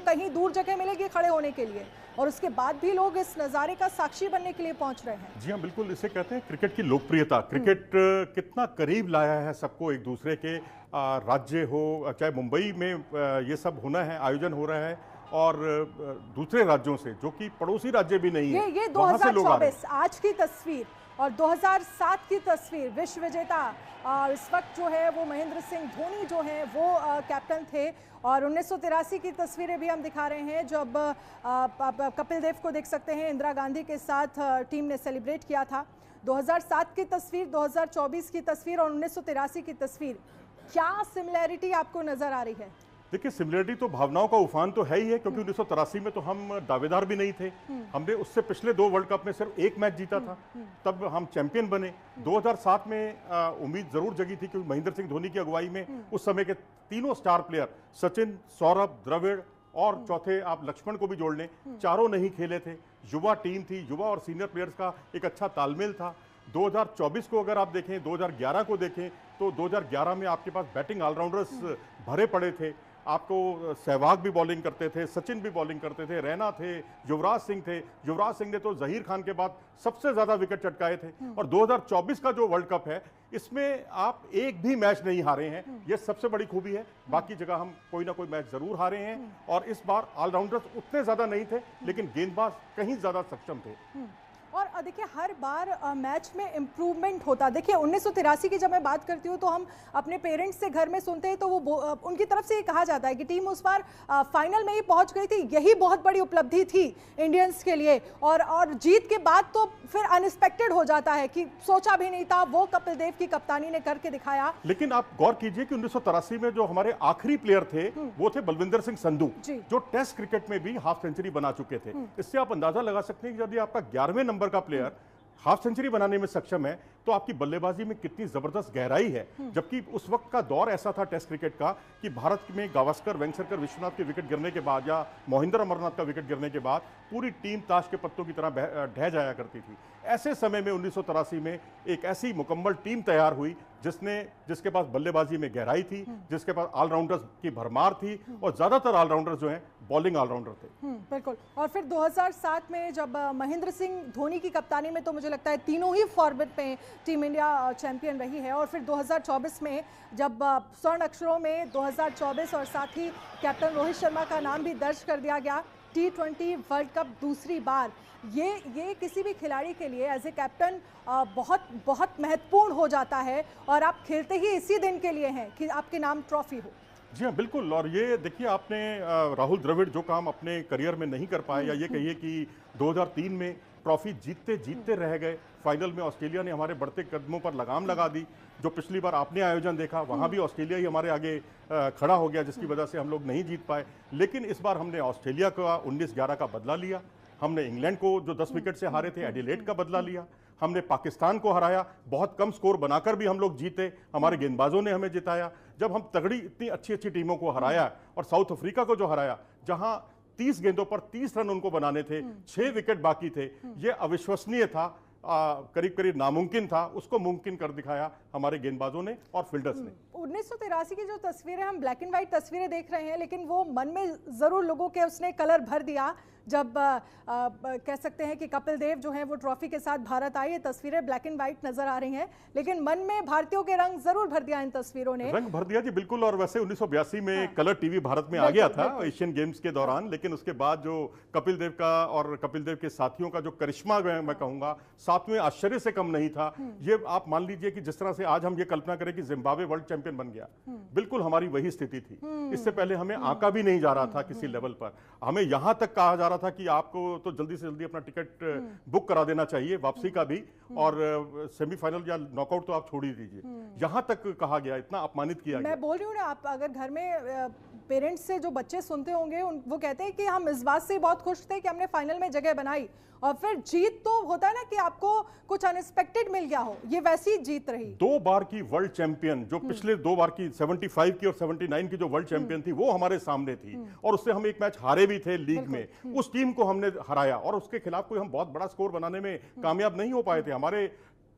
कहीं दूर जगह मिलेगी खड़े होने के लिए, और उसके बाद भी लोग इस नज़ारे का साक्षी बनने के लिए पहुंच रहे हैं। जी हाँ, बिल्कुल, इसे कहते हैं क्रिकेट की लोकप्रियता। क्रिकेट कितना करीब लाया है सबको एक दूसरे के। राज्य हो, चाहे मुंबई में ये सब होना है, आयोजन हो रहा है, और दूसरे राज्यों से जो कि पड़ोसी राज्य भी नहीं है, ये वहां से लोग आ रहे हैं। 2024 आज की तस्वीर और 2007 की तस्वीर, विश्व विजेता इस वक्त जो है वो महेंद्र सिंह धोनी जो है वो कैप्टन थे, और 1983 की तस्वीरें भी हम दिखा रहे हैं जब कपिल देव को देख सकते हैं, इंदिरा गांधी के साथ टीम ने सेलिब्रेट किया था। 2007 की तस्वीर, 2024 की तस्वीर और 1983 की तस्वीर, क्या सिमिलैरिटी आपको नजर आ रही है? देखिए, सिमिलरिटी तो भावनाओं का उफान तो है ही है, क्योंकि 1983 में तो हम दावेदार भी नहीं थे। हमने उससे पिछले 2 वर्ल्ड कप में सिर्फ 1 मैच जीता था, तब हम चैंपियन बने। 2007 में उम्मीद जरूर जगी थी, क्योंकि महेंद्र सिंह धोनी की अगुवाई में उस समय के तीनों स्टार प्लेयर, सचिन, सौरभ, द्रविड़ और चौथे आप लक्ष्मण को भी जोड़ लें, चारों नहीं खेले थे। युवा टीम थी, युवा और सीनियर प्लेयर्स का एक अच्छा तालमेल था। 2024 को अगर आप देखें, 2011 को देखें, तो 2011 में आपके पास बैटिंग ऑलराउंडर्स भरे पड़े थे। आपको सहवाग भी बॉलिंग करते थे, सचिन भी बॉलिंग करते थे, रैना थे, युवराज सिंह थे। युवराज सिंह ने तो जहीर खान के बाद सबसे ज्यादा विकेट चटकाए थे। और 2024 का जो वर्ल्ड कप है, इसमें आप एक भी मैच नहीं हारे हैं, ये सबसे बड़ी खूबी है। बाकी जगह हम कोई ना कोई मैच जरूर हारे हैं, और इस बार ऑलराउंडर्स उतने ज्यादा नहीं थे, लेकिन गेंदबाज कहीं ज्यादा सक्षम थे। और देखिए, हर बार मैच में इम्प्रूवमेंट होता। देखिए 1983 की जब मैं बात करती हूँ तो हम अपने पेरेंट्स से घर में सुनते हैं, तो वो उनकी तरफ से ये कहा जाता है कि टीम उस बार फाइनल में ही पहुंच गई थी, यही बहुत बड़ी उपलब्धि थी इंडियंस के लिए। और जीत के बाद तो फिर अनएक्सपेक्टेड हो जाता है कि सोचा भी नहीं था, वो कपिल देव की कप्तानी ने करके दिखाया। लेकिन आप गौर कीजिए कि 1983 में जो हमारे आखिरी प्लेयर थे वो थे बलविंदर सिंह संधू, जो टेस्ट क्रिकेट में भी हाफ सेंचुरी बना चुके थे। इससे आप अंदाजा लगा सकते हैं कि यदि आपका 11वें नंबर का प्लेयर हाफ सेंचुरी बनाने में सक्षम है, तो आपकी बल्लेबाजी में कितनी जबरदस्त गहराई है। जबकि उस वक्त का दौर ऐसा था टेस्ट क्रिकेट का कि भारत में गावस्कर, वेंगसरकर, विश्वनाथ के विकेट गिरने के बाद, या मोहिंदर अमरनाथ का विकेट गिरने के बाद पूरी टीम ताश के पत्तों की तरह ढह जाया करती थी। ऐसे समय में 1983 में एक ऐसी मुकम्मल टीम तैयार हुई जिसके पास बल्लेबाजी में गहराई थी, जिसके पास ऑलराउंडर्स की भरमार थी, और ज्यादातर ऑलराउंडर्स जो हैं बॉलिंग ऑलराउंडर थे। बिल्कुल। और फिर 2007 में जब महेंद्र सिंह धोनी की कप्तानी में, तो मुझे लगता है तीनों ही फॉर्मेट में टीम इंडिया चैंपियन रही है। और फिर 2024 में जब स्वर्ण अक्षरों में 2024 और साथ ही कैप्टन रोहित शर्मा का नाम भी दर्ज कर दिया गया, T20 वर्ल्ड कप दूसरी बार, ये किसी भी खिलाड़ी के लिए एज ए कैप्टन बहुत बहुत महत्वपूर्ण हो जाता है, और आप खेलते ही इसी दिन के लिए हैं कि आपके नाम ट्रॉफी हो। जी हाँ, बिल्कुल। और ये देखिए, आपने राहुल द्रविड़ जो काम अपने करियर में नहीं कर पाए, या ये कहिए कि 2003 में ट्रॉफी जीतते जीतते रह गए, फाइनल में ऑस्ट्रेलिया ने हमारे बढ़ते कदमों पर लगाम लगा दी। जो पिछली बार आपने आयोजन देखा, वहाँ भी ऑस्ट्रेलिया ही हमारे आगे खड़ा हो गया, जिसकी वजह से हम लोग नहीं जीत पाए। लेकिन इस बार हमने ऑस्ट्रेलिया का 19-11 का बदला लिया, हमने इंग्लैंड को जो 10 विकेट से हारे थे, एडिलेड का बदला लिया, हमने पाकिस्तान को हराया, बहुत कम स्कोर बनाकर भी हम लोग जीते, हमारे गेंदबाजों ने हमें जिताया। जब हम तगड़ी इतनी अच्छी अच्छी टीमों को हराया, और साउथ अफ्रीका को जो हराया, जहां 30 गेंदों पर 30 रन उनको बनाने थे, 6 विकेट बाकी थे, ये अविश्वसनीय था, करीब करीब नामुमकिन था, उसको मुमकिन कर दिखाया हमारे गेंदबाजों ने और फील्डर्स ने। 1983 की जो तस्वीरें, हम ब्लैक एंड व्हाइट तस्वीरें देख रहे हैं, लेकिन वो मन में जरूर लोगों के उसने कलर भर दिया जब कह सकते हैं कि कपिल देव जो है वो ट्रॉफी के साथ भारत आए। ये तस्वीरें ब्लैक एंड व्हाइट नजर आ रही हैं, लेकिन मन में भारतीयों के रंग जरूर भर दिया इन तस्वीरों ने। रंग भर दिया जी, बिल्कुल। और वैसे 1982 में कलर टीवी भारत में आ गया था एशियन गेम्स के दौरान, लेकिन उसके बाद जो कपिल देव का और कपिल देव के साथियों का जो करिश्मा मैं कहूंगा, 7वें आश्चर्य से कम नहीं था। ये आप मान लीजिए कि जिस तरह से आज हम ये कल्पना करें कि जिम्बाब्वे वर्ल्ड चैंपियन बन गया, बिल्कुल हमारी वही स्थिति थी। इससे पहले हमें आंका भी नहीं जा रहा था किसी लेवल पर। हमें यहां तक कहा जा रहा था कि आपको तो जल्दी से जल्दी अपना टिकट बुक करा देना चाहिए, वापसी का भी, और सेमीफाइनल या नॉकआउट तो आप छोड़ ही दीजिए, यहां तक कहा गया, इतना अपमानित किया गया। मैं बोल रही हूँ ना, आप अगर घर में पेरेंट्स से जो बच्चे सुनते होंगे, वो कहते हैं कि हम इस बात से बहुत खुश थे कि हमने फाइनल में जगह बनाई, और फिर जीत तो होता है ना कि आपको कुछ अनएक्सपेक्टेड मिल गया हो, ये वैसी जीत रही। 2 बार की वर्ल्ड चैंपियन, जो पिछले 2 बार की 75 की और 79 की जो वर्ल्ड चैंपियन थी, वो हमारे सामने थी, और उससे हम एक मैच हारे भी थे लीग में, उस टीम को हमने हराया, और उसके खिलाफ कोई हम बहुत बड़ा स्कोर बनाने में कामयाब नहीं हो पाए थे। हमारे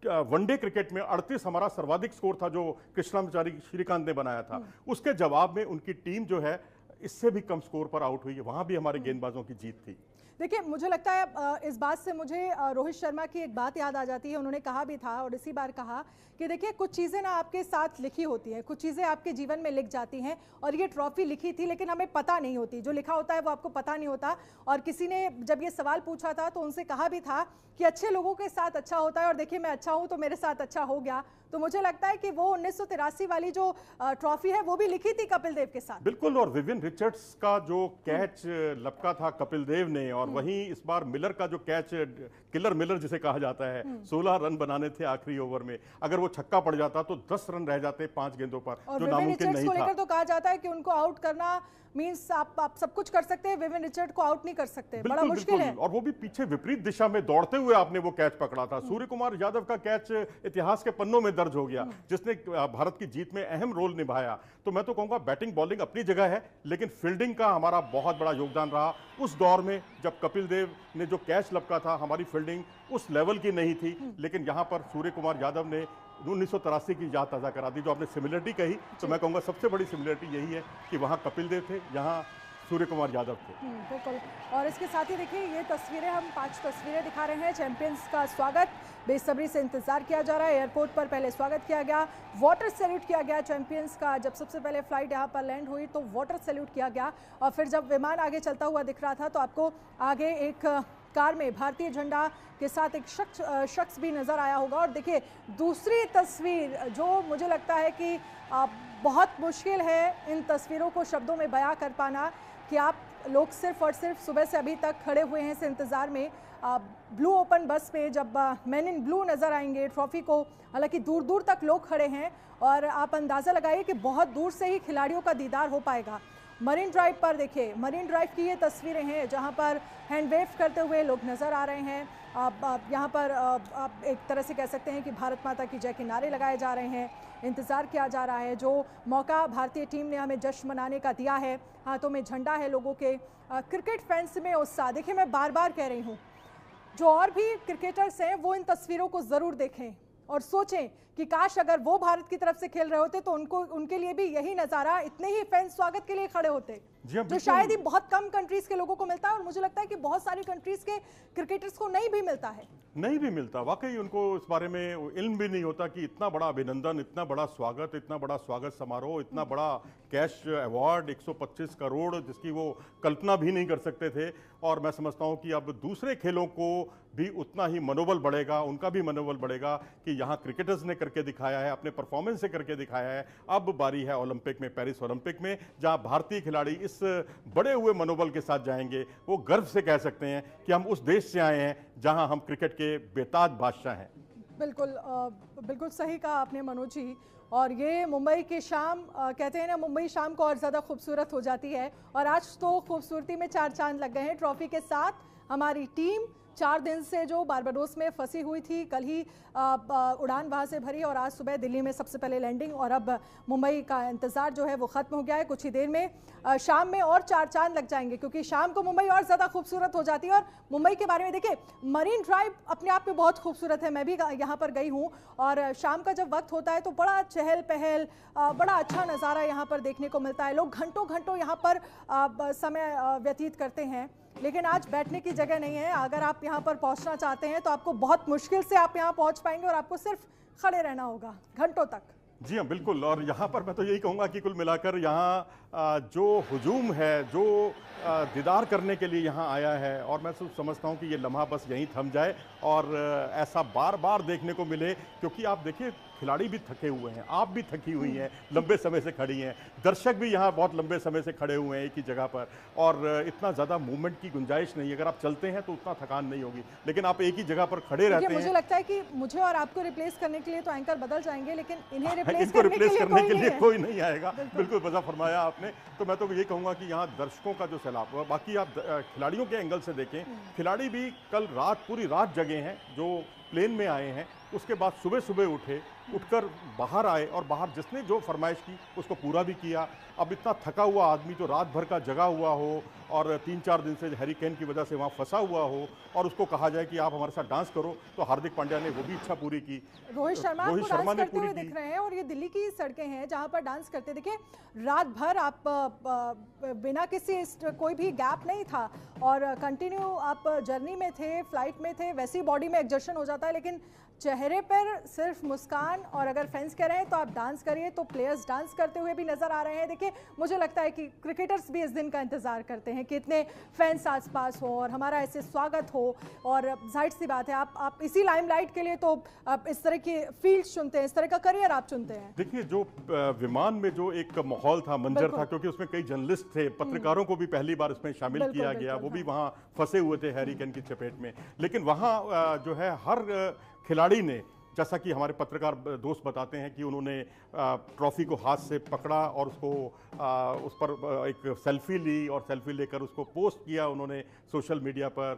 वनडे क्रिकेट में 38 हमारा सर्वाधिक स्कोर था जो कृष्णाचारी श्रीकांत ने बनाया था। उसके जवाब में उनकी टीम जो है इससे भी कम स्कोर पर आउट हुई है, वहां भी हमारे गेंदबाजों की जीत थी। देखिए, मुझे लगता है इस बात से मुझे रोहित शर्मा की एक बात याद आ जाती है। उन्होंने कहा भी था और इसी बार कहा कि देखिए, कुछ चीज़ें ना आपके साथ लिखी होती हैं, कुछ चीज़ें आपके जीवन में लिख जाती हैं, और ये ट्रॉफी लिखी थी लेकिन हमें पता नहीं होती, जो लिखा होता है वो आपको पता नहीं होता। और किसी ने जब ये सवाल पूछा था तो उनसे कहा भी था कि अच्छे लोगों के साथ अच्छा होता है, और देखिए मैं अच्छा हूँ तो मेरे साथ अच्छा हो गया। तो मुझे लगता है कि वो 1983 वाली जो ट्रॉफी है वो भी लिखी थी कपिल देव के साथ। बिल्कुल, और विवियन रिचर्ड्स का जो कैच लपका था कपिल देव ने, और वहीं इस बार मिलर का जो कैच, किलर मिलर जिसे कहा जाता है, 16 रन बनाने थे आखिरी ओवर में, अगर वो छक्का पड़ जाता तो 10 रन रह जाते 5 गेंदों पर, जो नामुमकिन नहीं था। लेकर तो कहा जाता है कि उनको आउट करना मींस आप सब कुछ कर सकते हैं, विवियन रिचर्ड को आउट नहीं कर सकते, बड़ा मुश्किल है। और वो भी पीछे विपरीत दिशा में दौड़ते हुए आपने वो कैच पकड़ा था। सूर्य कुमार यादव का कैच इतिहास के पन्नों में दर्ज हो गया, जिसने भारत की जीत में अहम रोल निभाया। तो मैं तो कहूंगा बैटिंग बॉलिंग अपनी जगह है, लेकिन फील्डिंग का हमारा बहुत बड़ा योगदान रहा उस दौर में जब कपिल देव ने जो कैच लपका था। हमारी फील्डिंग उस लेवल की नहीं थी, लेकिन यहाँ पर सूर्य कुमार यादव ने 1983 की याद ताज़ा करा दी। जो आपने सिमिलरिटी कही, तो मैं कहूँगा सबसे बड़ी सिमिलरिटी यही है कि वहाँ कपिल देव थे, यहाँ सूर्य कुमार यादव थे। बिल्कुल। और इसके साथ ही देखिए, ये तस्वीरें, हम 5 तस्वीरें दिखा रहे हैं। चैंपियंस का स्वागत बेसब्री से इंतजार किया जा रहा है। एयरपोर्ट पर पहले स्वागत किया गया, वाटर सैल्यूट किया गया चैंपियंस का। जब सबसे पहले फ्लाइट यहाँ पर लैंड हुई तो वाटर सैल्यूट किया गया, और फिर जब विमान आगे चलता हुआ दिख रहा था तो आपको आगे एक कार में भारतीय झंडा के साथ एक शख्स भी नजर आया होगा। और देखिए, दूसरी तस्वीर जो मुझे लगता है कि बहुत मुश्किल है इन तस्वीरों को शब्दों में बयां कर पाना, कि आप लोग सिर्फ और सिर्फ सुबह से अभी तक खड़े हुए हैं इस इंतज़ार में। ब्लू ओपन बस पे जब मैन इन ब्लू नज़र आएंगे ट्रॉफी को, हालांकि दूर दूर तक लोग खड़े हैं, और आप अंदाज़ा लगाइए कि बहुत दूर से ही खिलाड़ियों का दीदार हो पाएगा। मरीन ड्राइव पर देखिए, मरीन ड्राइव की ये तस्वीरें हैं जहां पर हैंड वेव करते हुए लोग नज़र आ रहे हैं। यहाँ पर आप एक तरह से कह सकते हैं कि भारत माता की जय के नारे लगाए जा रहे हैं, इंतज़ार किया जा रहा है। जो मौका भारतीय टीम ने हमें जश्न मनाने का दिया है, हाथों में झंडा है लोगों के, क्रिकेट फैंस में उत्साह। देखिए, मैं बार बार कह रही हूँ, जो और भी क्रिकेटर्स हैं वो इन तस्वीरों को ज़रूर देखें और सोचें कि काश अगर वो भारत की तरफ से खेल रहे होते तो उनके लिए भी यही नज़ारा, इतने ही फैंस स्वागत के लिए खड़े होते, जो शायद ही बहुत कम कंट्रीज के लोगों को मिलता है। और मुझे लगता है कि बहुत सारी कंट्रीज के क्रिकेटर्स को नहीं भी मिलता है, नहीं भी मिलता। वाकई उनको इस बारे में इल्म भी नहीं होता कि इतना बड़ा अभिनंदन, इतना बड़ा स्वागत, इतना बड़ा स्वागत समारोह, इतना बड़ा कैश अवार्ड 125 करोड़, जिसकी वो कल्पना भी नहीं कर सकते थे। और मैं समझता हूँ कि अब दूसरे खेलों को भी उतना ही मनोबल बढ़ेगा, उनका भी मनोबल बढ़ेगा कि यहाँ क्रिकेटर्स ने करके दिखाया है, अपने परफॉर्मेंस से करके दिखाया है। अब बारी है ओलंपिक में, पेरिस ओलंपिक में, जहाँ भारतीय खिलाड़ी इस बड़े हुए मनोबल के साथ जाएंगे। वो गर्व से कह सकते हैं कि हम उस देश से आए हैं जहाँ हम क्रिकेट के बेताज बादशाह हैं। बिल्कुल बिल्कुल सही कहा आपने मनोज जी। और ये मुंबई की शाम, कहते हैं ना, मुंबई शाम को और ज़्यादा खूबसूरत हो जाती है, और आज तो खूबसूरती में 4 चांद लग गए हैं। ट्रॉफी के साथ हमारी टीम 4 दिन से जो बारबाडोस में फंसी हुई थी, कल ही उड़ान वहाँ से भरी, और आज सुबह दिल्ली में सबसे पहले लैंडिंग, और अब मुंबई का इंतज़ार जो है वो ख़त्म हो गया है। कुछ ही देर में शाम में और 4 चांद लग जाएंगे, क्योंकि शाम को मुंबई और ज़्यादा खूबसूरत हो जाती है। और मुंबई के बारे में देखिए, मरीन ड्राइव अपने आप में बहुत खूबसूरत है, मैं भी यहाँ पर गई हूँ, और शाम का जब वक्त होता है तो बड़ा चहल पहल, बड़ा अच्छा नज़ारा यहाँ पर देखने को मिलता है। लोग घंटों घंटों यहाँ पर समय व्यतीत करते हैं, लेकिन आज बैठने की जगह नहीं है। अगर आप यहाँ पर पहुँचना चाहते हैं तो आपको बहुत मुश्किल से आप यहाँ पहुँच पाएंगे, और आपको सिर्फ खड़े रहना होगा घंटों तक। जी हाँ, बिल्कुल। और यहाँ पर मैं तो यही कहूँगा कि कुल मिलाकर यहाँ जो हुजूम है, जो दीदार करने के लिए यहाँ आया है, और मैं समझता हूँ कि ये लम्हा बस यहीं थम जाए और ऐसा बार बार देखने को मिले। क्योंकि आप देखिए, खिलाड़ी भी थके हुए हैं, आप भी थकी हुई हैं, लंबे समय से खड़ी हैं, दर्शक भी यहाँ बहुत लंबे समय से खड़े हुए हैं एक ही जगह पर, और इतना ज़्यादा मूवमेंट की गुंजाइश नहीं है। अगर आप चलते हैं तो उतना थकान नहीं होगी, लेकिन आप एक ही जगह पर खड़े रहते हैं। मुझे लगता है कि मुझे और आपको रिप्लेस करने के लिए तो एंकर बदल जाएंगे, लेकिन इन्हें रिप्लेस करने के लिए कोई नहीं आएगा। बिल्कुल वजह फरमाया आपने। तो मैं तो ये कहूँगा कि यहाँ दर्शकों का जो सैलाब, बाकी आप खिलाड़ियों के एंगल से देखें, खिलाड़ी भी कल रात पूरी रात जगे हैं, जो प्लेन में आए हैं, उसके बाद सुबह सुबह उठकर बाहर आए और बाहर जिसने जो फरमाइश की उसको पूरा भी किया। अब इतना थका हुआ आदमी जो रात भर का जगा हुआ हो और 3-4 दिन से हैरिकेन की वजह से वहाँ फंसा हुआ हो और उसको कहा जाए कि आप हमारे साथ डांस करो, तो हार्दिक पांड्या ने वो भी इच्छा पूरी की। रोहित शर्मा ने पूरी की। दिख रहे हैं और ये दिल्ली की सड़कें हैं जहां पर डांस करते देखिए, रात भर आप बिना किसी कोई भी गैप नहीं था और कंटिन्यू आप जर्नी में थे, फ्लाइट में थे, वैसी बॉडी में एग्जर्शन हो जाता है, लेकिन चेहरे पर सिर्फ मुस्कान। और अगर फैंस कह रहे हैं तो आप डांस करिए, तो प्लेयर्स डांस करते हुए भी नजर आ रहे हैं। देखिए, मुझे लगता है कि क्रिकेटर्स भी इस दिन का इंतजार करते हैं कि इतने फैंस आसपास हो और हमारा ऐसे स्वागत हो। और जाहिर सी बात है, आप इसी लाइमलाइट के लिए तो आप इस तरह की फील्ड चुनते हैं, इस तरह का करियर आप चुनते हैं। देखिए, जो विमान में जो एक माहौल था, मंजर था, क्योंकि उसमें कई जर्नलिस्ट थे, पत्रकारों को भी पहली बार इसमें शामिल किया गया, वो भी वहाँ फंसे हुए थे हैरिकेन की चपेट में। लेकिन वहाँ जो है हर खिलाड़ी ने, जैसा कि हमारे पत्रकार दोस्त बताते हैं कि उन्होंने ट्रॉफी को हाथ से पकड़ा और उसको उस पर एक सेल्फी ली और सेल्फी लेकर उसको पोस्ट किया उन्होंने सोशल मीडिया पर।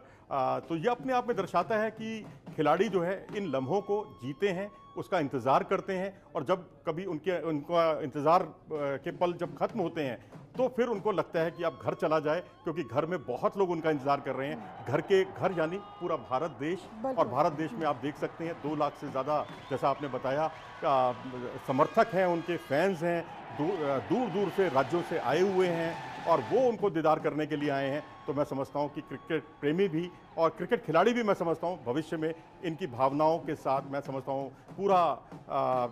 तो ये अपने आप में दर्शाता है कि खिलाड़ी जो है इन लम्हों को जीते हैं, उसका इंतज़ार करते हैं और जब कभी उनका इंतज़ार के पल जब ख़त्म होते हैं तो फिर उनको लगता है कि अब घर चला जाए, क्योंकि घर में बहुत लोग उनका इंतजार कर रहे हैं। घर यानी पूरा भारत देश, और भारत देश में आप देख सकते हैं 2 लाख से ज़्यादा, जैसा आपने बताया, समर्थक हैं, उनके फैंस हैं, दूर दूर से राज्यों से आए हुए हैं और वो उनको दीदार करने के लिए आए हैं। तो मैं समझता हूं कि क्रिकेट प्रेमी भी और क्रिकेट खिलाड़ी भी, मैं समझता हूं भविष्य में इनकी भावनाओं के साथ मैं समझता हूं पूरा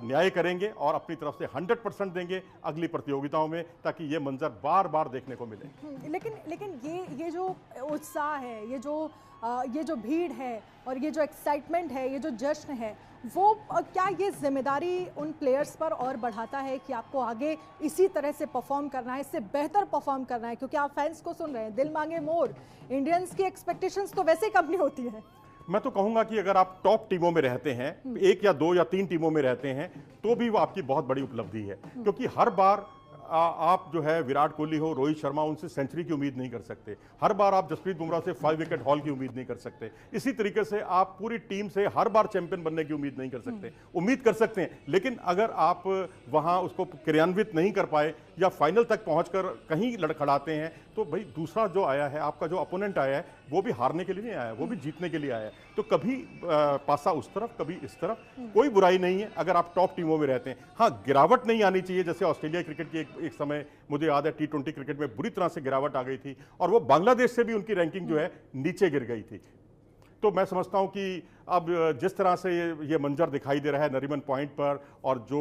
न्याय करेंगे और अपनी तरफ से 100% देंगे अगली प्रतियोगिताओं में, ताकि ये मंजर बार बार देखने को मिले। लेकिन ये जो उत्साह है, ये जो भीड़ है और ये जो एक्साइटमेंट है, ये जो जश्न है, वो क्या ये जिम्मेदारी उन प्लेयर्स पर और बढ़ाता है कि आपको आगे इसी तरह से परफॉर्म करना है, इससे बेहतर परफॉर्म करना है? क्योंकि आप फैंस को सुन रहे हैं, दिल मांगे मोर, इंडियंस की एक्सपेक्टेशंस तो वैसे कम नहीं होती है। मैं तो कहूंगा कि अगर आप टॉप टीमों में रहते हैं, 1 या 2 या 3 टीमों में रहते हैं, तो भी वो आपकी बहुत बड़ी उपलब्धि है, क्योंकि हर बार आप जो है विराट कोहली हो, रोहित शर्मा, उनसे सेंचुरी की उम्मीद नहीं कर सकते। हर बार आप जसप्रीत बुमराह से 5 विकेट हॉल की उम्मीद नहीं कर सकते। इसी तरीके से आप पूरी टीम से हर बार चैंपियन बनने की उम्मीद नहीं कर सकते। उम्मीद कर सकते हैं, लेकिन अगर आप वहां उसको क्रियान्वित नहीं कर पाए या फाइनल तक पहुंचकर कहीं लड़खड़ाते हैं, तो भाई दूसरा जो आया है, आपका जो अपोनेंट आया है, वो भी हारने के लिए नहीं आया, वो भी जीतने के लिए आया है। तो कभी पासा उस तरफ, कभी इस तरफ, कोई बुराई नहीं है अगर आप टॉप टीमों में रहते हैं। हाँ, गिरावट नहीं आनी चाहिए, जैसे ऑस्ट्रेलिया क्रिकेट की एक समय मुझे याद है T20 क्रिकेट में बुरी तरह से गिरावट आ गई थी और वो बांग्लादेश से भी उनकी रैंकिंग जो है नीचे गिर गई थी। तो मैं समझता हूं कि अब जिस तरह से ये मंजर दिखाई दे रहा है नरीमन पॉइंट पर, और जो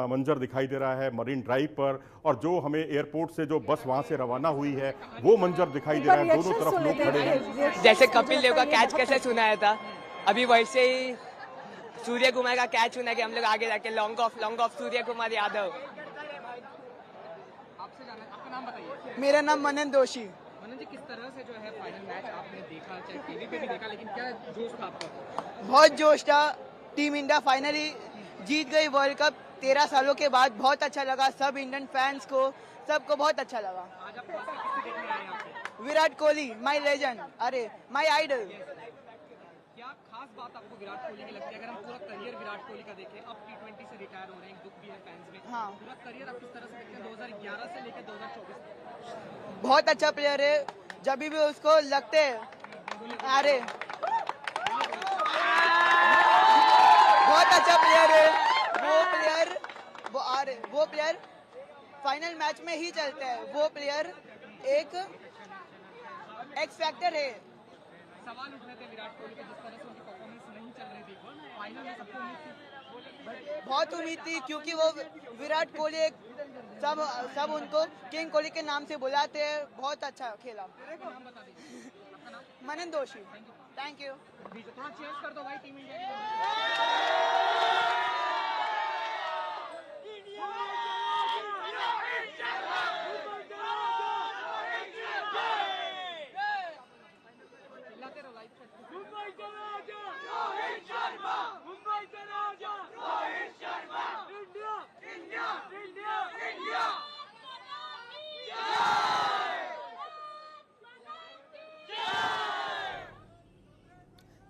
मंजर दिखाई दे रहा है मरीन ड्राइव पर, और जो हमें एयरपोर्ट से जो बस वहां से रवाना हुई है, वो मंजर दिखाई दे रहा है, दोनों तरफ लोग खड़े हैं। जैसे कपिल देव का कैच कैसे सुनाया था, अभी वैसे ही सूर्य कुमार का कैच सुना कि हम लोग आगे जाके लॉन्ग ऑफ सूर्य कुमार यादव। आपका नाम बताइए। मेरा नाम मनन दोषी। मनन जी, किस तरह से जो है फाइनल मैच आपने देखा, चाहे टीवी पे भी देखा, लेकिन क्या जोश था आपका? बहुत जोश था। टीम इंडिया फाइनली जीत गई वर्ल्ड कप 13 सालों के बाद। बहुत अच्छा लगा, सब इंडियन फैंस को, सबको बहुत अच्छा लगा। आज आप किससे देखने आए हैं? विराट कोहली, माय लेजेंड, अरे माय आइडल। क्या खास बात आपको विराट कोहली की लगती है? अगर हम पूरा करियर विराट कोहली का देखें, अब T20 से रिटायर हो रहे हैं, दुख भी है फैंस में। हाँ। पूरा करियर आप किस तरह से देखते हैं 2011 से लेकर 2024 तक? बहुत अच्छा प्लेयर है, जब भी उसको लगते है, अरे बहुत अच्छा प्लेयर है वो प्लेयर फाइनल मैच में ही चलते हैं। वो प्लेयर एक एक्स फैक्टर है। सवाल उठ रहे थे विराट कोहली के, जिस तरह से उनकी परफॉर्मेंस नहीं चल रही थी फाइनल में, सबको उम्मीद थी, बहुत उम्मीद थी, क्योंकि वो विराट कोहली एक सब उनको किंग कोहली के नाम से बुलाते हैं। बहुत अच्छा खेला। नाम बता दीजिए आपका नाम। मनन दोषी। Thank you. थोड़ा चेंज कर दो भाई टीम इंडिया।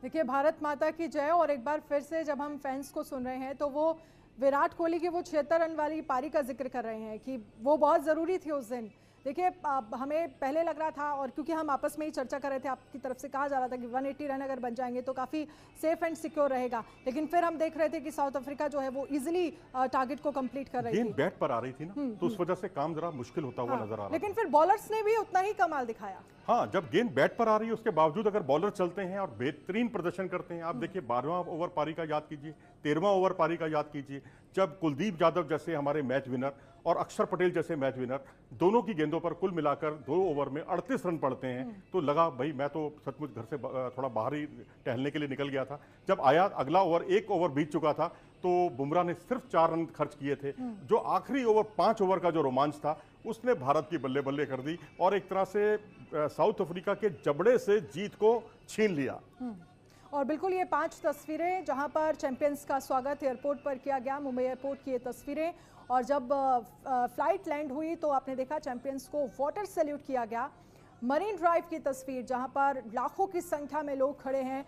देखिए, भारत माता की जय। और एक बार फिर से जब हम फैंस को सुन रहे हैं तो वो विराट कोहली की वो 76 रन वाली पारी का जिक्र कर रहे हैं कि वो बहुत ज़रूरी थी उस दिन। देखिए, हमें पहले लग रहा था, और क्योंकि हम आपस में ही चर्चा कर रहे थे, आपकी तरफ से कहा जा रहा था कि 180 रन अगर बन जाएंगे तो काफ़ी सेफ एंड सिक्योर रहेगा, लेकिन फिर हम देख रहे थे कि साउथ अफ्रीका जो है वो इजीली टारगेट को कंप्लीट कर रही थी। गेंद बैट पर आ रही थी ना, तो उस वजह से काम जरा मुश्किल होता हुआ नजर आ रहा था। लेकिन फिर बॉलर्स ने भी उतना ही कमाल दिखाया। हाँ, जब गेंद बैट पर आ रही है उसके बावजूद अगर बॉलर चलते हैं और बेहतरीन प्रदर्शन करते हैं। आप देखिए 12वां ओवर पारी का याद कीजिए, 13वां ओवर पारी का याद कीजिए, जब कुलदीप यादव जैसे हमारे मैच विनर और अक्षर पटेल जैसे मैच विनर दोनों की गेंदों पर कुल मिलाकर 2 ओवर में 38 रन पड़ते हैं, तो लगा भाई मैं तो सचमुच घर से थोड़ा बाहर ही टहलने के लिए निकल गया था। जब आया अगला ओवर, 1 ओवर बीत चुका था, तो बुमराह ने सिर्फ 4 रन खर्च किए थे। जो आखिरी ओवर 5 ओवर का जो रोमांच था उसने भारत की बल्ले बल्ले कर दी और एक तरह से साउथ अफ्रीका के जबड़े से जीत को छीन लिया। और बिल्कुल ये 5 तस्वीरें जहां पर चैंपियंस का स्वागत एयरपोर्ट पर किया गया, मुंबई एयरपोर्ट की ये तस्वीरें, और जब फ्लाइट लैंड हुई तो आपने देखा चैंपियंस को वाटर सैल्यूट किया गया। मरीन ड्राइव की तस्वीर जहां पर लाखों की संख्या में लोग खड़े हैं,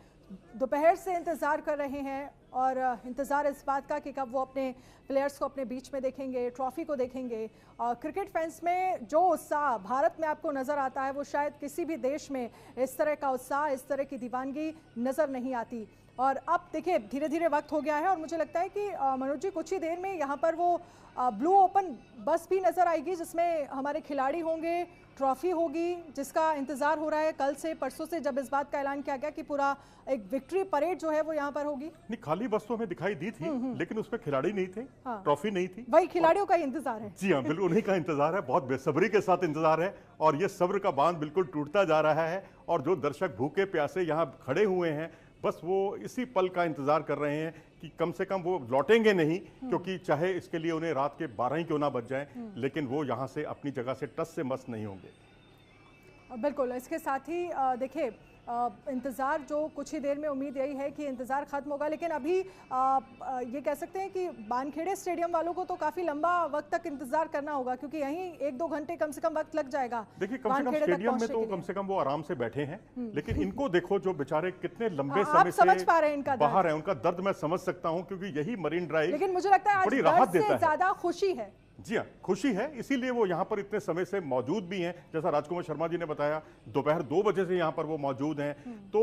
दोपहर से इंतज़ार कर रहे हैं, और इंतज़ार इस बात का कि कब वो अपने प्लेयर्स को अपने बीच में देखेंगे, ट्रॉफी को देखेंगे। क्रिकेट फैंस में जो उत्साह भारत में आपको नज़र आता है वो शायद किसी भी देश में इस तरह का उत्साह, इस तरह की दीवानगी नज़र नहीं आती। और अब देखिए धीरे धीरे वक्त हो गया है, और मुझे लगता है कि मनोज जी कुछ ही देर में यहाँ पर वो ब्लू ओपन बस भी नज़र आएगी जिसमें हमारे खिलाड़ी होंगे, ट्रॉफी होगी, जिसका इंतज़ार हो रहा है कल से परसों से, जब इस बात का ऐलान किया गया कि पूरा एक विक्ट्री परेड जो है वो यहाँ पर होगी। नहीं, खाली बस तो हमें दिखाई दी थी, लेकिन उसमें खिलाड़ी नहीं थे, हाँ। ट्रॉफी नहीं थी। वही खिलाड़ियों का ही इंतजार है। जी हाँ, बिल्कुल उन्हीं का इंतजार है, बहुत बेसब्री के साथ इंतजार है, और ये सब्र का बांध बिल्कुल टूटता जा रहा है। और जो दर्शक भूखे प्यासे यहाँ खड़े हुए हैं, बस वो इसी पल का इंतजार कर रहे हैं कि कम से कम वो लौटेंगे नहीं, क्योंकि चाहे इसके लिए उन्हें रात के 12 ही क्यों ना बज जाएं, लेकिन वो यहाँ से अपनी जगह से टस से मस नहीं होंगे। बिल्कुल, इसके साथ ही देखिए इंतज़ार जो कुछ ही देर में, उम्मीद यही है कि इंतज़ार ख़त्म होगा, लेकिन अभी ये कह सकते हैं कि वानखेड़े स्टेडियम वालों को तो काफ़ी लंबा वक्त तक इंतज़ार करना होगा, क्योंकि यहीं 1-2 घंटे कम से कम वक्त लग जाएगा। देखिए, कम से कम स्टेडियम में तो कम से कम वो आराम से बैठे हैं, लेकिन इनको देखो जो बेचारे कितने लंबे समय से समझ पा रहे हैं इनका बाहर है, उनका दर्द मैं समझ सकता हूँ, क्योंकि यही मरीन ड्राइव, लेकिन मुझे लगता है बड़ी राहत देता है, ज़्यादा खुशी है। जी हाँ, खुशी है, इसीलिए वो यहाँ पर इतने समय से मौजूद भी हैं। जैसा राजकुमार शर्मा जी ने बताया, दोपहर 2 बजे से यहाँ पर वो मौजूद हैं। तो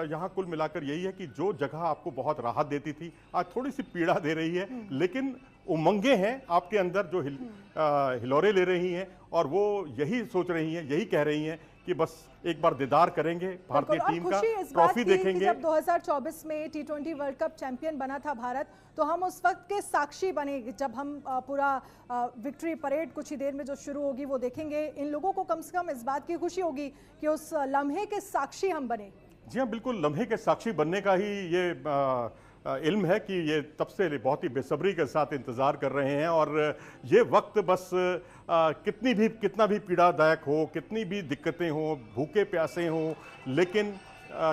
यहाँ कुल मिलाकर यही है कि जो जगह आपको बहुत राहत देती थी, आज थोड़ी सी पीड़ा दे रही है, लेकिन उमंगे हैं आपके अंदर जो हिलोरे ले रही हैं, और वो यही सोच रही हैं, यही कह रही हैं कि बस एक बार दीदार करेंगे भारतीय टीम का, ट्रॉफी देखेंगे। जब 2024 में T20 वर्ल्ड कप चैंपियन बना था भारत, तो हम उस वक्त के साक्षी बने, जब हम पूरा विक्ट्री परेड कुछ ही देर में जो शुरू होगी वो देखेंगे। इन लोगों को कम से कम इस बात की खुशी होगी कि उस लम्हे के साक्षी हम बने। जी हाँ, बिल्कुल लम्हे के साक्षी बनने का ही ये इल्म है कि ये तब से बहुत ही बेसब्री के साथ इंतज़ार कर रहे हैं, और ये वक्त बस कितना भी पीड़ादायक हो, कितनी भी दिक्कतें हों, भूखे प्यासे हों, लेकिन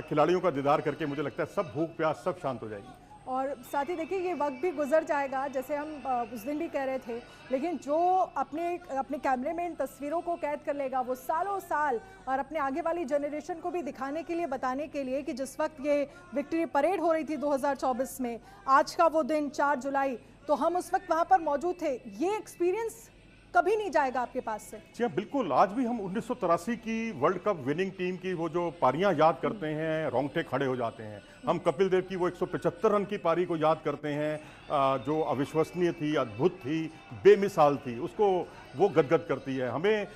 खिलाड़ियों का दीदार करके मुझे लगता है सब भूख प्यास सब शांत हो जाएगी। और साथ ही देखिए ये वक्त भी गुजर जाएगा, जैसे हम उस दिन भी कह रहे थे, लेकिन जो अपने कैमरे में इन तस्वीरों को कैद कर लेगा वो सालों साल, और अपने आगे वाली जनरेशन को भी दिखाने के लिए, बताने के लिए कि जिस वक्त ये विक्ट्री परेड हो रही थी 2024 में, आज का वो दिन 4 जुलाई, तो हम उस वक्त वहाँ पर मौजूद थे। ये एक्सपीरियंस कभी नहीं जाएगा आपके पास से। जी हाँ, बिल्कुल। आज भी हम 1983 की वर्ल्ड कप विनिंग टीम की वो जो पारियां याद करते हैं, रोंगटे खड़े हो जाते हैं। हम कपिल देव की वो 175 रन की पारी को याद करते हैं, जो अविश्वसनीय थी, अद्भुत थी, बेमिसाल थी, उसको वो गदगद करती है। हमें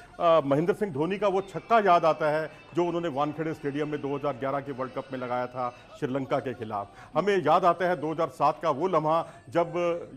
महेंद्र सिंह धोनी का वो छक्का याद आता है जो उन्होंने वानखेड़े स्टेडियम में 2011 के वर्ल्ड कप में लगाया था श्रीलंका के खिलाफ। हमें याद आता है 2007 का वो लम्हा जब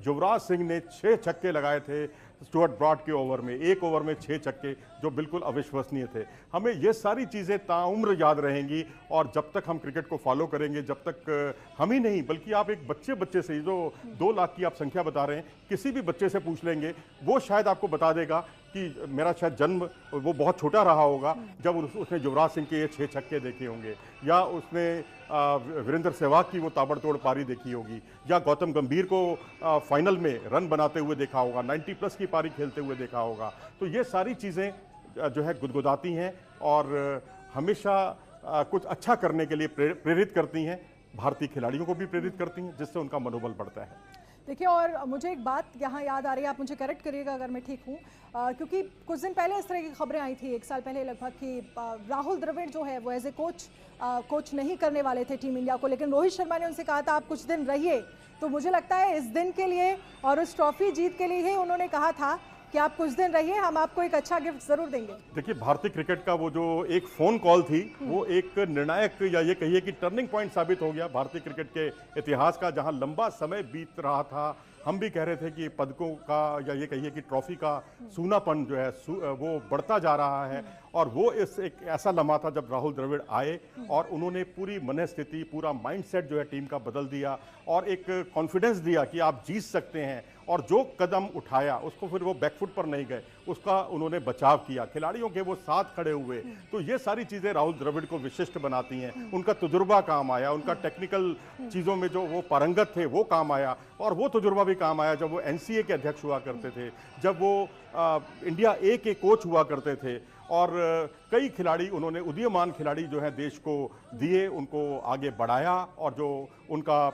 युवराज सिंह ने 6 छक्के लगाए थे स्टुअर्ट ब्रॉड के ओवर में, 1 ओवर में 6 छक्के, जो बिल्कुल अविश्वसनीय थे। हमें ये सारी चीज़ें ताउम्र याद रहेंगी, और जब तक हम क्रिकेट को फॉलो करेंगे, जब तक हम ही नहीं बल्कि आप एक बच्चे से, जो 2 लाख की आप संख्या बता रहे हैं, किसी भी बच्चे से पूछ लेंगे, वो शायद आपको बता देगा कि मेरा शायद जन्म वो बहुत छोटा रहा होगा जब उसने युवराज सिंह के ये 6 छक्के देखे होंगे, या उसने वीरेंद्र सहवाग की वो ताबड़तोड़ पारी देखी होगी, या गौतम गंभीर को फाइनल में रन बनाते हुए देखा होगा, 90+ की पारी खेलते हुए देखा होगा। तो ये सारी चीज़ें जो है गुदगुदाती हैं, और हमेशा कुछ अच्छा करने के लिए प्रेरित करती हैं, भारतीय खिलाड़ियों को भी प्रेरित करती हैं, जिससे उनका मनोबल बढ़ता है। देखिए, और मुझे एक बात यहाँ याद आ रही है, आप मुझे करेक्ट करिएगा अगर मैं ठीक हूँ, क्योंकि कुछ दिन पहले इस तरह की खबरें आई थी, 1 साल पहले लगभग, कि राहुल द्रविड़ जो है वो एज ए कोच नहीं करने वाले थे टीम इंडिया को, लेकिन रोहित शर्मा ने उनसे कहा था आप कुछ दिन रहिए। तो मुझे लगता है इस दिन के लिए और उस ट्रॉफी जीत के लिए ही उन्होंने कहा था कि आप कुछ दिन रहिए, हम आपको एक अच्छा गिफ्ट जरूर देंगे। देखिए, भारतीय क्रिकेट का वो जो एक फोन कॉल थी, वो एक निर्णायक या ये कहिए कि टर्निंग पॉइंट साबित हो गया भारतीय क्रिकेट के इतिहास का, जहां लंबा समय बीत रहा था। हम भी कह रहे थे कि पदकों का या ये कहिए कि ट्रॉफी का सूनापन जो है वो बढ़ता जा रहा है, और वो एक ऐसा लम्हा था जब राहुल द्रविड़ आए और उन्होंने पूरी मनस्थिति, पूरा माइंडसेट जो है टीम का बदल दिया और एक कॉन्फिडेंस दिया कि आप जीत सकते हैं। और जो कदम उठाया उसको फिर वो बैकफुट पर नहीं गए, उसका उन्होंने बचाव किया, खिलाड़ियों के वो साथ खड़े हुए। तो ये सारी चीज़ें राहुल द्रविड़ को विशिष्ट बनाती हैं। उनका तजुर्बा काम आया, उनका टेक्निकल चीज़ों में जो वो पारंगत थे वो काम आया, और वो तजुर्बा भी काम आया जब वो NCA के अध्यक्ष हुआ करते थे, जब वो इंडिया A के कोच हुआ करते थे, और कई खिलाड़ी उन्होंने, उदीयमान खिलाड़ी जो है देश को दिए, उनको आगे बढ़ाया, और जो उनका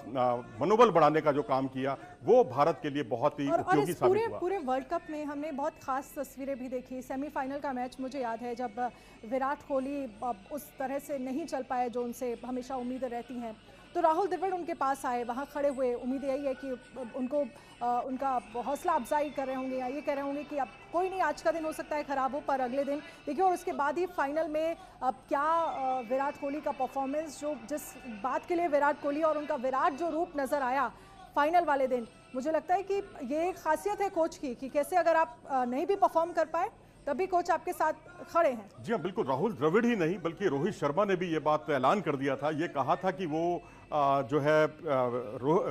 मनोबल बढ़ाने का जो काम किया वो भारत के लिए बहुत ही उपयोगी साबित हुआ। पूरे वर्ल्ड कप में हमने बहुत खास तस्वीरें भी देखी। सेमीफाइनल का मैच मुझे याद है जब विराट कोहली उस तरह से नहीं चल पाए जो उनसे हमेशा उम्मीदें रहती हैं, तो राहुल द्रविड़ उनके पास आए, वहाँ खड़े हुए। उम्मीद यही है कि उनको उनका हौसला अफजाई कर रहे होंगे या ये कह रहे होंगे कि अब कोई नहीं, आज का दिन हो सकता है ख़राब हो पर अगले दिन देखिए। और उसके बाद ही फाइनल में अब क्या विराट कोहली का परफॉर्मेंस, जो जिस बात के लिए विराट कोहली और उनका विराट जो रूप नज़र आया फाइनल वाले दिन, मुझे लगता है कि ये एक खासियत है कोच की कि कैसे अगर आप नहीं भी परफॉर्म कर पाए तभी कोच आपके साथ खड़े हैं। जी हाँ, बिल्कुल। राहुल द्रविड़ ही नहीं बल्कि रोहित शर्मा ने भी ये बात ऐलान कर दिया था, ये कहा था कि वो जो है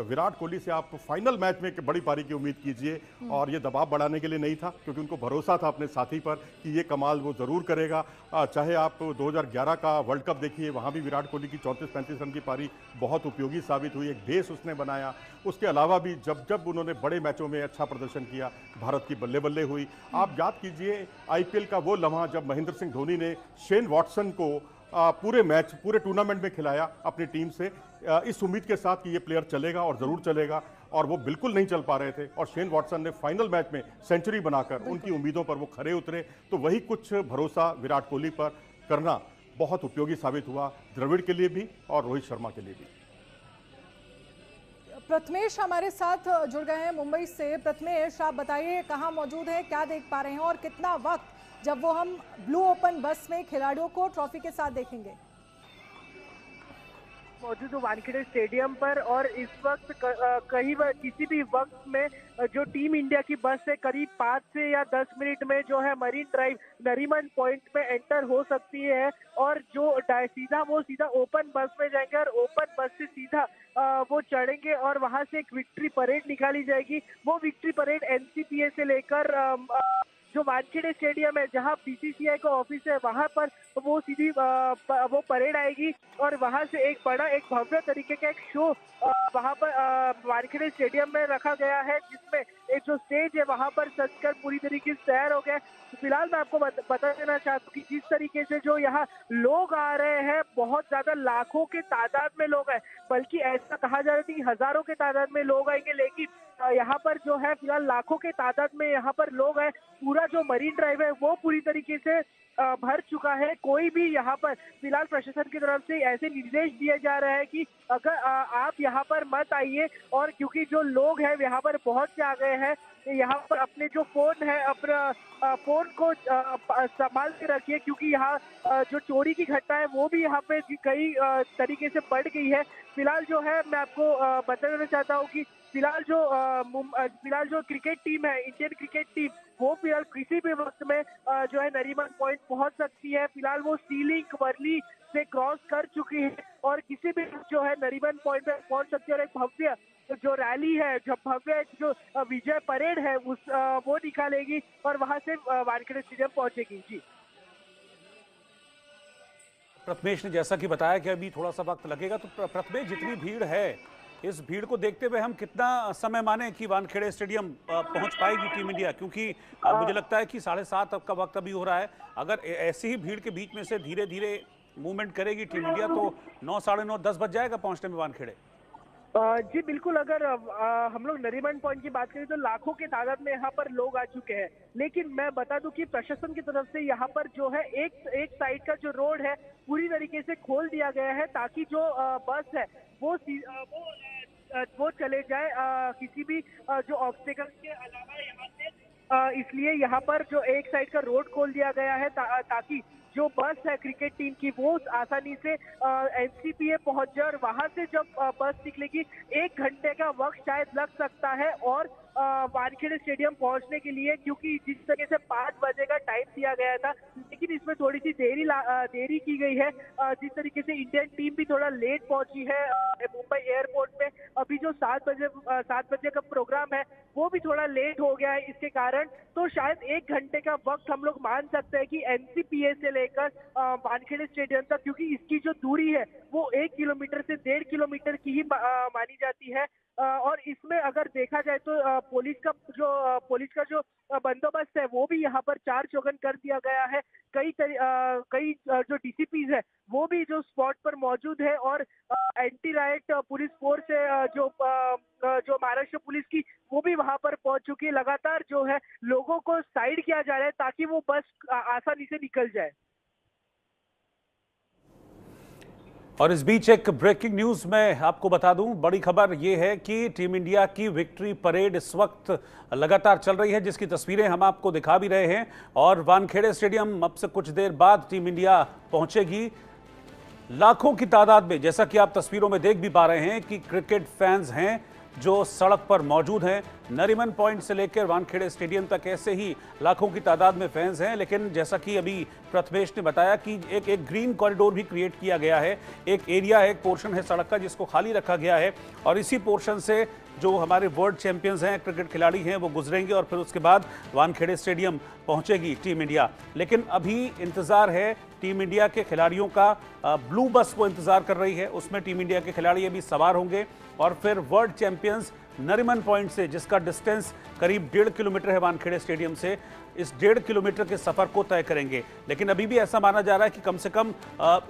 विराट कोहली से आप फाइनल मैच में एक बड़ी पारी की उम्मीद कीजिए, और ये दबाव बढ़ाने के लिए नहीं था, क्योंकि उनको भरोसा था अपने साथी पर कि ये कमाल वो ज़रूर करेगा। चाहे आप 2011 का वर्ल्ड कप देखिए, वहाँ भी विराट कोहली की 34-35 रन की पारी बहुत उपयोगी साबित हुई, एक बेस उसने बनाया। उसके अलावा भी जब जब उन्होंने बड़े मैचों में अच्छा प्रदर्शन किया, भारत की बल्ले बल्ले हुई। आप याद कीजिए IPL का वो लम्हा जब महेंद्र सिंह धोनी ने शेन वॉटसन को पूरे मैच, पूरे टूर्नामेंट में खिलाया अपनी टीम से, इस उम्मीद के साथ कि ये प्लेयर चलेगा और ज़रूर चलेगा, और वो बिल्कुल नहीं चल पा रहे थे, और शेन वॉटसन ने फाइनल मैच में सेंचुरी बनाकर उनकी उम्मीदों पर वो खरे उतरे। तो वही कुछ भरोसा विराट कोहली पर करना बहुत उपयोगी साबित हुआ, द्रविड़ के लिए भी और रोहित शर्मा के लिए भी। प्रथमेश हमारे साथ जुड़ गए हैं मुंबई से। प्रथमेश, आप बताइए कहाँ मौजूद हैं, क्या देख पा रहे हैं, और कितना वक्त जब वो हम ब्लू ओपन बस में खिलाड़ियों को ट्रॉफी के साथ देखेंगे? मौजूद हूँ वानखेड़े स्टेडियम पर, और इस वक्त कहीं किसी भी वक्त में जो टीम इंडिया की बस है करीब 5 से या 10 मिनट में जो है मरीन ड्राइव नरीमन पॉइंट में एंटर हो सकती है, और जो सीधा ओपन बस में जाएंगे और ओपन बस से सीधा वो चढ़ेंगे, और वहां से एक विक्ट्री परेड निकाली जाएगी। वो विक्ट्री परेड NCPA से लेकर जो वानखेड़े स्टेडियम है जहां BCCI का ऑफिस है वहां पर वो सीधी वो परेड आएगी, और वहां से एक भव्य तरीके का एक शो वहां पर वानखेड़े स्टेडियम में रखा गया है, जिसमें एक जो स्टेज है वहां पर सजकर पूरी तरीके से तैयार हो गया है। फिलहाल मैं आपको बता देना चाहता हूँ कि जिस तरीके से जो यहाँ लोग आ रहे हैं, बहुत ज्यादा लाखों के तादाद में लोग हैं, बल्कि ऐसा कहा जा रहा है कि हजारों के तादाद में लोग आएंगे, लेकिन यहाँ पर जो है फिलहाल लाखों के तादाद में यहाँ पर लोग हैं। पूरा जो मरीन ड्राइव है वो पूरी तरीके से भर चुका है। कोई भी यहाँ पर फिलहाल प्रशासन की तरफ से ऐसे निर्देश दिए जा रहे हैं कि अगर आप यहाँ पर मत आइए, और क्योंकि जो लोग हैं यहाँ पर बहुत से आ गए हैं, यहाँ पर अपने जो फोन है अपना फोन को संभाल के रखिए, क्योंकि यहाँ जो चोरी की घटना है वो भी यहाँ पे कई तरीके से बढ़ गई है। फिलहाल जो है मैं आपको बता देना चाहता हूँ कि फिलहाल जो क्रिकेट टीम है, इंडियन क्रिकेट टीम, वो फिलहाल किसी भी वक्त में जो है नरीमन पॉइंट पहुंच सकती है। फिलहाल वो सीलिंग वर्ली से क्रॉस कर चुकी है, और किसी भी जो है नरीमन पॉइंट पे पहुंच सकती है, और एक भव्य जो रैली है, जो भव्य जो विजय परेड है वो निकालेगी, और वहां से वानखेड़े स्टेडियम पहुंचेगी। जी प्रथमेश ने जैसा कि बताया कि अभी थोड़ा सा वक्त लगेगा, तो प्रथमेश जितनी भीड़ है, इस भीड़ को देखते हुए हम कितना समय माने कि वानखेड़े स्टेडियम पहुंच पाएगी टीम इंडिया? क्योंकि मुझे लगता है कि 7:30 का वक्त अभी हो रहा है। अगर ऐसी ही भीड़ के बीच में से धीरे धीरे मूवमेंट करेगी टीम इंडिया तो 9, साढ़े 9, 10 बज जाएगा पहुंचने में वानखेड़े। जी बिल्कुल, अगर हम लोग नरीमन पॉइंट की बात करें तो लाखों की तादाद में यहाँ पर लोग आ चुके हैं। लेकिन मैं बता दूं कि प्रशासन की तरफ से यहाँ पर जो है एक साइड का जो रोड है पूरी तरीके से खोल दिया गया है, ताकि जो बस है वो चले जाए किसी भी जो ऑब्स्टेकल्स के अलावा यहाँ से। इसलिए यहाँ पर जो एक साइड का रोड खोल दिया गया है ताकि जो बस है क्रिकेट टीम की वो आसानी से एनसीपीए पहुंच जाए। और वहां से जब बस निकलेगी 1 घंटे का वक्त शायद लग सकता है और वानखेड़े स्टेडियम पहुंचने के लिए, क्योंकि जिस तरह से 5 बजे का टाइम दिया गया था, लेकिन इसमें थोड़ी सी देरी की गई है। जिस तरीके से इंडियन टीम भी थोड़ा लेट पहुंची है मुंबई एयरपोर्ट में। अभी जो 7 बजे का प्रोग्राम है वो भी थोड़ा लेट हो गया है इसके कारण। तो शायद 1 घंटे का वक्त हम लोग मान सकते हैं कि एनसीपीए से लेकर वानखेड़े स्टेडियम तक, क्योंकि इसकी जो दूरी है वो 1 किलोमीटर से 1.5 किलोमीटर की ही मानी जाती है। और इसमें अगर देखा जाए तो पुलिस का जो बंदोबस्त है वो भी यहाँ पर 4 चौगन कर दिया गया है। कई जो डीसीपीज है वो भी जो स्पॉट पर मौजूद है और एंटी राइट पुलिस फोर्स है जो महाराष्ट्र पुलिस की, वो भी वहां पर पहुंच चुकी है। लगातार जो है लोगों को साइड किया जा रहा है ताकि वो बस आसानी से निकल जाए। और इस बीच एक ब्रेकिंग न्यूज में आपको बता दूं, बड़ी खबर यह है कि टीम इंडिया की विक्ट्री परेड इस वक्त लगातार चल रही है, जिसकी तस्वीरें हम आपको दिखा भी रहे हैं। और वानखेड़े स्टेडियम अब से कुछ देर बाद टीम इंडिया पहुंचेगी। लाखों की तादाद में, जैसा कि आप तस्वीरों में देख भी पा रहे हैं कि क्रिकेट फैंस हैं जो सड़क पर मौजूद हैं। नरीमन पॉइंट से लेकर वानखेड़े स्टेडियम तक ऐसे ही लाखों की तादाद में फैंस हैं। लेकिन जैसा कि अभी प्रथमेश ने बताया कि एक ग्रीन कॉरिडोर भी क्रिएट किया गया है। एक एरिया है, एक पोर्शन है सड़क का जिसको खाली रखा गया है और इसी पोर्शन से जो हमारे वर्ल्ड चैंपियंस हैं, क्रिकेट खिलाड़ी हैं, वो गुजरेंगे और फिर उसके बाद वानखेड़े स्टेडियम पहुंचेगी टीम इंडिया। लेकिन अभी इंतजार है टीम इंडिया के खिलाड़ियों का, ब्लू बस वो इंतजार कर रही है, उसमें टीम इंडिया के खिलाड़ी अभी सवार होंगे और फिर वर्ल्ड चैंपियंस नरीमन पॉइंट से, जिसका डिस्टेंस करीब 1.5 किलोमीटर है वानखेड़े स्टेडियम से, इस 1.5 किलोमीटर के सफर को तय करेंगे। लेकिन अभी भी ऐसा माना जा रहा है कि कम से कम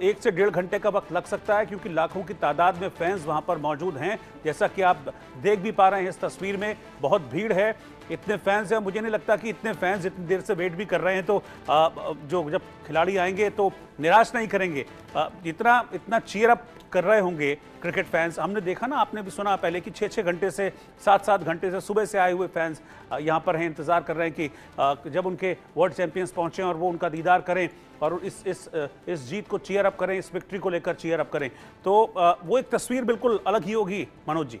1 से 1.5 घंटे का वक्त लग सकता है, क्योंकि लाखों की तादाद में फैंस वहां पर मौजूद हैं। जैसा कि आप देख भी पा रहे हैं इस तस्वीर में, बहुत भीड़ है, इतने फैंस हैं। मुझे नहीं लगता कि इतने फैंस इतनी देर से वेट भी कर रहे हैं तो जो जब खिलाड़ी आएंगे तो निराश नहीं करेंगे। इतना चीयर अप कर रहे होंगे क्रिकेट फैंस। हमने देखा ना, आपने भी सुना पहले कि 6-6 घंटे से 7-7 घंटे से सुबह से आए हुए फैंस यहाँ पर हैं, इंतजार कर रहे हैं कि जब उनके वर्ल्ड चैंपियंस पहुँचें और वो उनका दीदार करें और इस जीत को चीयर अप करें, इस विक्ट्री को लेकर चीयर अप करें। तो वो एक तस्वीर बिल्कुल अलग ही होगी मनोज जी।